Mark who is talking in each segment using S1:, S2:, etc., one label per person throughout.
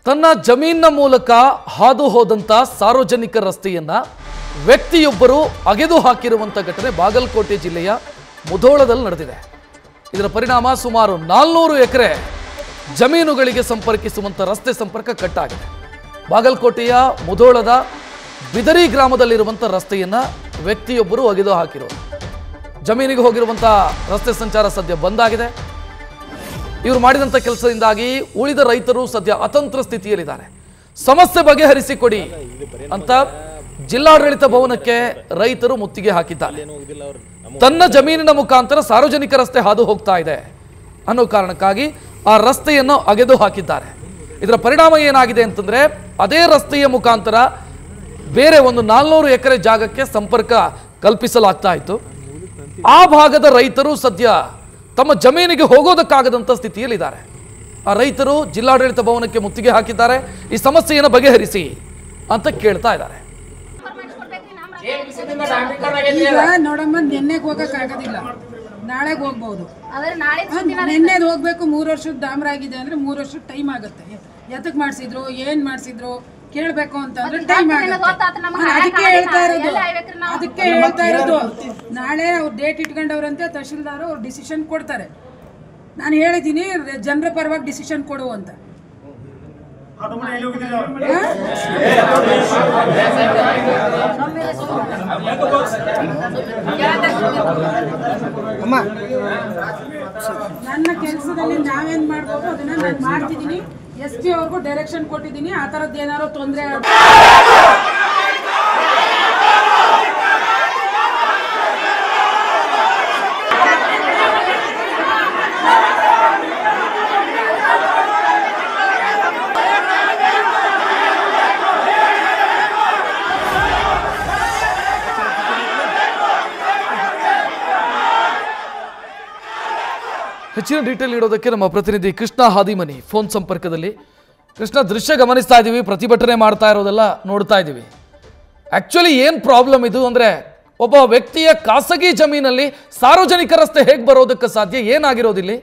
S1: ತನ್ನ ಜಮೀನಿನ ಮೂಲಕ ಹಾದು ಹೋದಂತ ಸಾರ್ವಜನಿಕ ರಸ್ತೆಯನ್ನ ವ್ಯಕ್ತಿಯೊಬ್ಬರು ಅಗೆದು ಹಾಕಿರುವಂತ ಘಟನೆ ಬಾಗಲಕೋಟೆ ಜಿಲ್ಲೆಯ ಮುಧೋಳದಲ್ಲಿ ನಡೆದಿದೆ. ಇದರ ಪರಿಣಾಮ ಸುಮಾರು 400 ಎಕರೆ ಜಮೀನುಗಳಿಗೆ ಸಂಪರ್ಕಿಸುವಂತ ರಸ್ತೆ ಸಂಪರ್ಕ ಕಟ್ ಆಗಿದೆ. ಬಾಗಲಕೋಟೆಯ ಮುಧೋಳದ ಬಿದರಿ ಗ್ರಾಮದಲ್ಲಿರುವಂತ ರಸ್ತೆಯನ್ನ ವ್ಯಕ್ತಿಯೊಬ್ಬರು ಅಗೆದು ಹಾಕಿರೋರು. ಜಮೀನಿಗೆ ಹೋಗಿರುವಂತ ರಸ್ತೆ ಸಂಚಾರ ಸದ್ಯ ಬಂದ್ ಆಗಿದೆ. ಇವರು ಮಾಡಿದಂತ ಕೆಲಸದಿಂದಾಗಿ ಉಳಿದ ರೈತರು ಸದ್ಯ ಅತಂತ್ರ ಸ್ಥಿತಿಯಲ್ಲಿದ್ದಾರೆ. ಸಮಸ್ಯೆ ಬಗೆಹರಿಸಿಕೊಡಿ ಅಂತ ಜಿಲ್ಲಾಡಳಿತ ಭವನಕ್ಕೆ ರೈತರು ಮುತ್ತಿಗೆ ಹಾಕಿದ್ದಾರೆ. ತನ್ನ ಜಮೀನಿನ ಮುಖಾಂತರ ಸಾರ್ವಜನಿಕ ರಸ್ತೆ ಹಾದು ಹೋಗ್ತಾ ಇದೆ ಅನ್ನೋ ಕಾರಣಕ್ಕಾಗಿ ಆ ರಸ್ತೆಯನ್ನು ಅಗೆದು ಹಾಕಿದ್ದಾರೆ. ಇದರ ಪರಿಣಾಮ ಏನಾಗಿದೆ ಅಂತಂದ್ರೆ ಅದೇ ರಸ್ತೆಯ ಮುಖಾಂತರ ಬೇರೆ ಒಂದು 400 ಎಕರೆ ಜಾಗಕ್ಕೆ ಸಂಪರ್ಕ ಕಲ್ಪಿಸಲಾಗ್ತಾ ಇತ್ತು. ಆ ಭಾಗದ ರೈತರು ಸದ್ಯ ತಮ್ಮ ಜಮೀನಿಗೆ ಹೋಗೋದಕ್ಕಾಗದಂತ ಸ್ಥಿತಿಯಲ್ಲಿದ್ದಾರೆ. ಆ ರೈತರು ಜಿಲ್ಲಾಡಳಿತ ಭವನಕ್ಕೆ ಮುತ್ತಿಗೆ ಹಾಕಿದ್ದಾರೆ. ಈ ಸಮಸ್ಯೆಯನ್ನು ಬಗೆಹರಿಸಿ ಅಂತ ಕೇಳ್ತಾ ಇದ್ದಾರೆ.
S2: ನೋಡಮ್ಮ, ನಿನ್ನೆಗೆ ಹೋಗಕ್ ಆಗೋದಿಲ್ಲ, ನಾಳೆಗೆ ಹೋಗ್ಬಹುದು. ನಿನ್ನೆದು ಹೋಗ್ಬೇಕು. 3 ವರ್ಷದ ಡಾಮರ್ ಆಗಿದೆ ಅಂದ್ರೆ 3 ವರ್ಷದ ಟೈಮ್ ಆಗುತ್ತೆ. ಎದಕ್ ಮಾಡಿಸಿದ್ರು, ಏನ್ ಮಾಡಿಸಿದ್ರು ಕೇಳ್ಬೇಕು ಅಂತಂದ್ರೆ ಟೈಮ್ ಆಗುತ್ತೆ. ಅದಕ್ಕೆ ಹೇಳ್ತಾ ಇರೋದು ನಾಳೆ ಅವ್ರು ಡೇಟ್ ಇಟ್ಕೊಂಡವ್ರಂತೆ ತಹಶೀಲ್ದಾರ್ ಅವ್ರು ಡಿಸಿಷನ್ ಕೊಡ್ತಾರೆ. ನಾನು ಹೇಳಿದ್ದೀನಿ ಜನರ ಪರವಾಗಿ ಡಿಸಿಷನ್ ಕೊಡು ಅಂತ. ನನ್ನ ಕೆಲಸದಲ್ಲಿ ನಾವೇನ್ ಮಾಡ್ಬೇಕು ಅದನ್ನ ನಾನು ಮಾಡ್ತಿದ್ದೀನಿ. SP ಅವ್ರಿಗೂ ಡೈರೆಕ್ಷನ್ ಕೊಟ್ಟಿದ್ದೀನಿ. ಆ ಥರದ್ದು ಏನಾದ್ರು ತೊಂದರೆ
S1: ಹೆಚ್ಚಿನ ಡೀಟೇಲ್ ನೀಡೋದಕ್ಕೆ ನಮ್ಮ ಪ್ರತಿನಿಧಿ ಕೃಷ್ಣ ಹಾದಿಮನಿ ಫೋನ್ ಸಂಪರ್ಕದಲ್ಲಿ. ಕೃಷ್ಣ, ದೃಶ್ಯ ಗಮನಿಸ್ತಾ ಇದ್ದೀವಿ, ಪ್ರತಿಭಟನೆ ಮಾಡ್ತಾ ಇರೋದೆಲ್ಲ ನೋಡ್ತಾ ಇದ್ದೀವಿ. ಆಕ್ಚುಲಿ ಏನು ಪ್ರಾಬ್ಲಮ್ ಇದು ಅಂದ್ರೆ ಒಬ್ಬ ವ್ಯಕ್ತಿಯ ಖಾಸಗಿ ಜಮೀನಲ್ಲಿ ಸಾರ್ವಜನಿಕ ರಸ್ತೆ ಹೇಗೆ ಬರೋದಕ್ಕೆ ಸಾಧ್ಯ? ಏನಾಗಿರೋದಿಲ್ಲಿ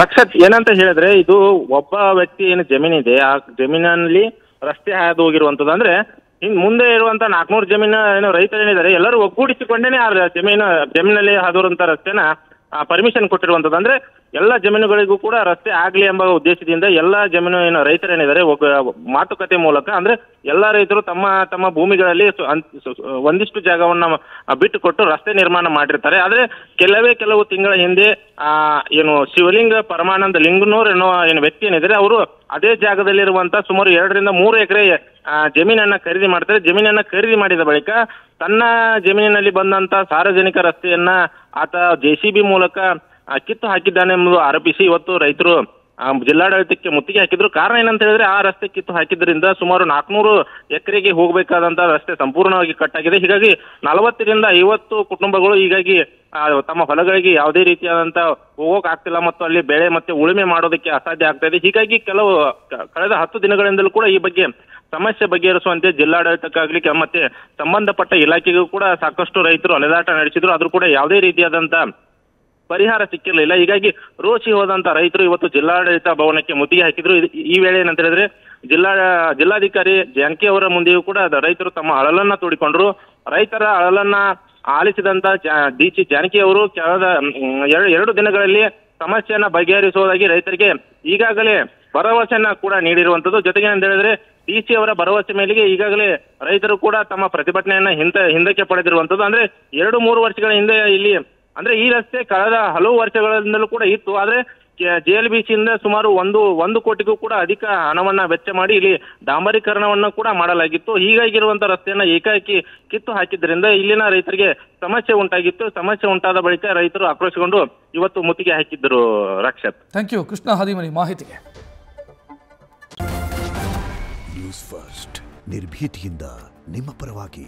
S3: ರಕ್ಷತ್? ಏನಂತ ಹೇಳಿದ್ರೆ, ಇದು ಒಬ್ಬ ವ್ಯಕ್ತಿ ಏನು ಜಮೀನಿದೆ ಆ ಜಮೀನಲ್ಲಿ ರಸ್ತೆ ಹಾದು ಹೋಗಿರುವಂತದ್ದು. ಅಂದ್ರೆ ಇನ್ ಮುಂದೆ ಇರುವಂತ 400 ಜಮೀನು ಏನೋ ರೈತರೇನಿದ್ದಾರೆ ಎಲ್ಲರೂ ಒಗ್ಗೂಡಿಸಿಕೊಂಡೇನೆ ಆ ಜಮೀನಲ್ಲಿ ಹಾದುವಂತ ರಸ್ತೆನ ಪರ್ಮಿಷನ್ ಕೊಟ್ಟಿರುವಂತದ್ದು. ಅಂದ್ರೆ ಎಲ್ಲ ಜಮೀನುಗಳಿಗೂ ಕೂಡ ರಸ್ತೆ ಆಗ್ಲಿ ಎಂಬ ಉದ್ದೇಶದಿಂದ ಎಲ್ಲ ಜಮೀನು ಏನು ರೈತರೇನಿದ್ದಾರೆ ಮಾತುಕತೆ ಮೂಲಕ, ಅಂದ್ರೆ ಎಲ್ಲಾ ರೈತರು ತಮ್ಮ ತಮ್ಮ ಭೂಮಿಗಳಲ್ಲಿ ಒಂದಿಷ್ಟು ಜಾಗವನ್ನ ಬಿಟ್ಟು ಕೊಟ್ಟು ರಸ್ತೆ ನಿರ್ಮಾಣ ಮಾಡಿರ್ತಾರೆ. ಆದ್ರೆ ಕೆಲವು ತಿಂಗಳ ಹಿಂದೆ ಏನು ಶಿವಲಿಂಗ ಪರಮಾನಂದ ಲಿಂಗನೂರ್ ಎನ್ನುವ ಏನು ವ್ಯಕ್ತಿ ಏನಿದ್ದಾರೆ ಅವರು ಅದೇ ಜಾಗದಲ್ಲಿರುವಂತ ಸುಮಾರು 2 ರಿಂದ 3 ಎಕರೆ ಜಮೀನನ್ನ ಖರೀದಿ ಮಾಡ್ತಾರೆ. ಜಮೀನನ್ನ ಖರೀದಿ ಮಾಡಿದ ಬಳಿಕ ತನ್ನ ಜಮೀನಿನಲ್ಲಿ ಬಂದಂತ ಸಾರ್ವಜನಿಕ ರಸ್ತೆಯನ್ನ ಆತ JCB ಮೂಲಕ ಕಿತ್ತು ಹಾಕಿದ್ದಾನೆ ಎಂಬುದು ಆರೋಪಿಸಿ ಇವತ್ತು ರೈತರು ಜಿಲ್ಲಾಡಳಿತಕ್ಕೆ ಮುತ್ತಿಗೆ ಹಾಕಿದ್ರು. ಕಾರಣ ಏನಂತ ಹೇಳಿದ್ರೆ, ಆ ರಸ್ತೆ ಕಿತ್ತು ಹಾಕಿದ್ರಿಂದ ಸುಮಾರು 400 ಎಕರೆಗೆ ಹೋಗಬೇಕಾದಂತ ರಸ್ತೆ ಸಂಪೂರ್ಣವಾಗಿ ಕಟ್ಟಾಗಿದೆ. ಹೀಗಾಗಿ 40 ರಿಂದ 50 ಕುಟುಂಬಗಳು ಹೀಗಾಗಿ ತಮ್ಮ ಹೊಲಗಳಿಗೆ ಯಾವುದೇ ರೀತಿಯಾದಂತ ಹೋಗೋಕ್ ಆಗ್ತಿಲ್ಲ ಮತ್ತು ಅಲ್ಲಿ ಬೆಳೆ ಮತ್ತೆ ಉಳುಮೆ ಮಾಡೋದಕ್ಕೆ ಅಸಾಧ್ಯ ಆಗ್ತಾ ಇದೆ. ಹೀಗಾಗಿ ಕಳೆದ 10 ದಿನಗಳಿಂದಲೂ ಕೂಡ ಈ ಬಗ್ಗೆ ಸಮಸ್ಯೆ ಬಗೆಹರಿಸುವಂತೆ ಜಿಲ್ಲಾಡಳಿತಕ್ಕಾಗ್ಲಿ ಮತ್ತೆ ಸಂಬಂಧಪಟ್ಟ ಇಲಾಖೆಗೂ ಕೂಡ ಸಾಕಷ್ಟು ರೈತರು ಅಲೆದಾಟ ನಡೆಸಿದ್ರು. ಆದ್ರೂ ಕೂಡ ಯಾವುದೇ ರೀತಿಯಾದಂತ ಪರಿಹಾರ ಸಿಕ್ಕಿರಲಿಲ್ಲ. ಹೀಗಾಗಿ ರೋಷಿ ಹೋದಂತ ರೈತರು ಇವತ್ತು ಜಿಲ್ಲಾಡಳಿತ ಭವನಕ್ಕೆ ಮುತ್ತಿಗೆ ಹಾಕಿದ್ರು. ಈ ವೇಳೆ ಏನಂತ ಹೇಳಿದ್ರೆ ಜಿಲ್ಲಾಧಿಕಾರಿ ಜಾನಕಿ ಅವರ ಮುಂದೆಯೂ ಕೂಡ ರೈತರು ತಮ್ಮ ಅಳಲನ್ನ ತೋಡಿಕೊಂಡ್ರು. ರೈತರ ಅಳಲನ್ನ ಆಲಿಸಿದಂತ DC ಜಾನಕಿ ಅವರು ಕಳೆದ 2 ದಿನಗಳಲ್ಲಿ ಸಮಸ್ಯೆಯನ್ನ ಬಗೆಹರಿಸುವುದಾಗಿ ರೈತರಿಗೆ ಈಗಾಗಲೇ ಭರವಸೆಯನ್ನ ಕೂಡ ನೀಡಿರುವಂತದ್ದು. ಜೊತೆಗೆ ಅಂತ ಹೇಳಿದ್ರೆ DC ಅವರ ಭರವಸೆ ಮೇಲೆಗೆ ಈಗಾಗಲೇ ರೈತರು ಕೂಡ ತಮ್ಮ ಪ್ರತಿಭಟನೆಯನ್ನ ಹಿಂದಕ್ಕೆ ಪಡೆದಿರುವಂತದ್ದು. ಅಂದ್ರೆ 2-3 ವರ್ಷಗಳ ಹಿಂದೆ ಇಲ್ಲಿ ಅಂದ್ರೆ ಈ ರಸ್ತೆ ಕಳೆದ ಹಲವು ವರ್ಷಗಳಿಂದಲೂ ಕೂಡ ಇತ್ತು. ಆದ್ರೆ JLBC ಇಂದ ಸುಮಾರು 1 ಕೋಟಿಗೂ ಕೂಡ ಅಧಿಕ ಹಣವನ್ನ ವೆಚ್ಚ ಮಾಡಿ ಇಲ್ಲಿ ಡಾಂಬರೀಕರಣವನ್ನ ಕೂಡ ಮಾಡಲಾಗಿತ್ತು. ಹೀಗಾಗಿರುವಂತ ರಸ್ತೆಯನ್ನ ಏಕಾಏಕಿ ಕಿತ್ತು ಹಾಕಿದ್ರಿಂದ ಇಲ್ಲಿನ ರೈತರಿಗೆ ಸಮಸ್ಯೆ ಉಂಟಾಗಿತ್ತು. ಸಮಸ್ಯೆ ಉಂಟಾದ ಬಳಿಕ ರೈತರು ಆಕ್ರೋಶಗೊಂಡು ಇವತ್ತು ಮುತ್ತಿಗೆ ಹಾಕಿದ್ದರು. ರಕ್ಷತ್,
S1: ಥ್ಯಾಂಕ್ ಯು ಕೃಷ್ಣ ಹಾದಿಮನಿ ಮಾಹಿತಿಗೆ.
S4: ನ್ಯೂಸ್ ಫಸ್ಟ್, ನಿರ್ಭೀತಿಯಿಂದ ನಿಮ್ಮ ಪರವಾಗಿ.